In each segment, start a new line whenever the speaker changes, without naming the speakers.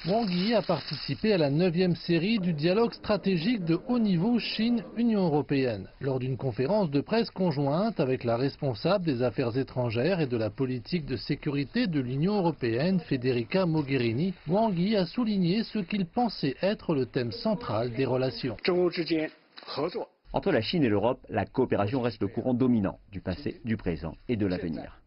Wang Yi a participé à la 9e série du dialogue stratégique de haut niveau Chine-Union européenne, lors d'une conférence de presse conjointe avec la responsable des affaires étrangères et de la politique de sécurité de l'Union européenne, Federica Mogherini. Wang Yi a souligné ce qu'il pensait être le thème central des relations.
Entre la Chine et l'Europe, la coopération reste le courant dominant du passé, du présent et de l'avenir.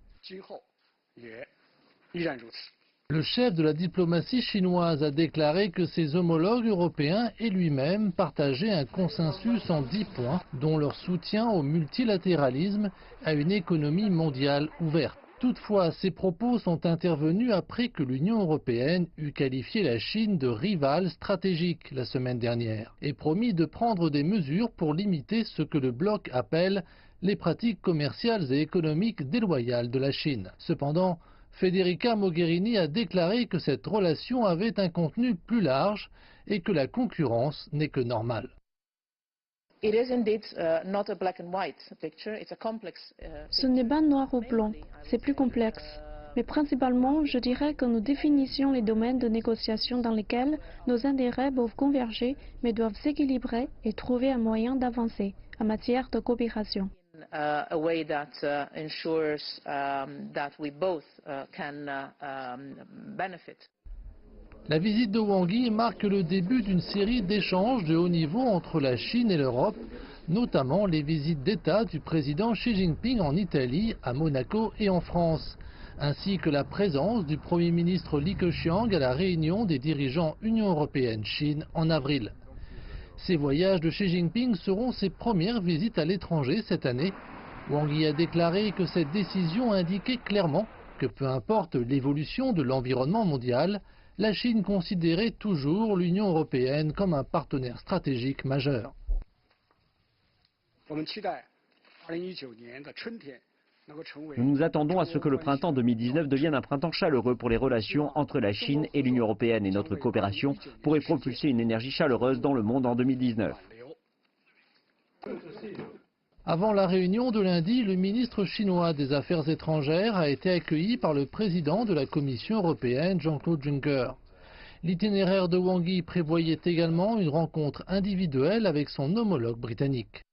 Le chef de la diplomatie chinoise a déclaré que ses homologues européens et lui-même partageaient un consensus en 10 points, dont leur soutien au multilatéralisme, à une économie mondiale ouverte. Toutefois, ces propos sont intervenus après que l'Union européenne eut qualifié la Chine de rivale stratégique la semaine dernière et promis de prendre des mesures pour limiter ce que le bloc appelle les pratiques commerciales et économiques déloyales de la Chine. Cependant, Federica Mogherini a déclaré que cette relation avait un contenu plus large et que la concurrence n'est que normale.
Ce n'est pas noir ou blanc, c'est plus complexe. Mais principalement, je dirais que nous définissions les domaines de négociation dans lesquels nos intérêts peuvent converger, mais doivent s'équilibrer et trouver un moyen d'avancer en matière de coopération.
La visite de Wang Yi marque le début d'une série d'échanges de haut niveau entre la Chine et l'Europe, notamment les visites d'État du président Xi Jinping en Italie, à Monaco et en France, ainsi que la présence du Premier ministre Li Keqiang à la réunion des dirigeants Union européenne-Chine en avril. Ces voyages de Xi Jinping seront ses premières visites à l'étranger cette année. Wang Yi a déclaré que cette décision indiquait clairement que peu importe l'évolution de l'environnement mondial, la Chine considérait toujours l'Union européenne comme un partenaire stratégique majeur.
Nous nous attendons à ce que le printemps 2019 devienne un printemps chaleureux pour les relations entre la Chine et l'Union européenne et notre coopération pourrait propulser une énergie chaleureuse dans le monde en 2019.
Avant la réunion de lundi, le ministre chinois des Affaires étrangères a été accueilli par le président de la Commission européenne, Jean-Claude Juncker. L'itinéraire de Wang Yi prévoyait également une rencontre individuelle avec son homologue britannique.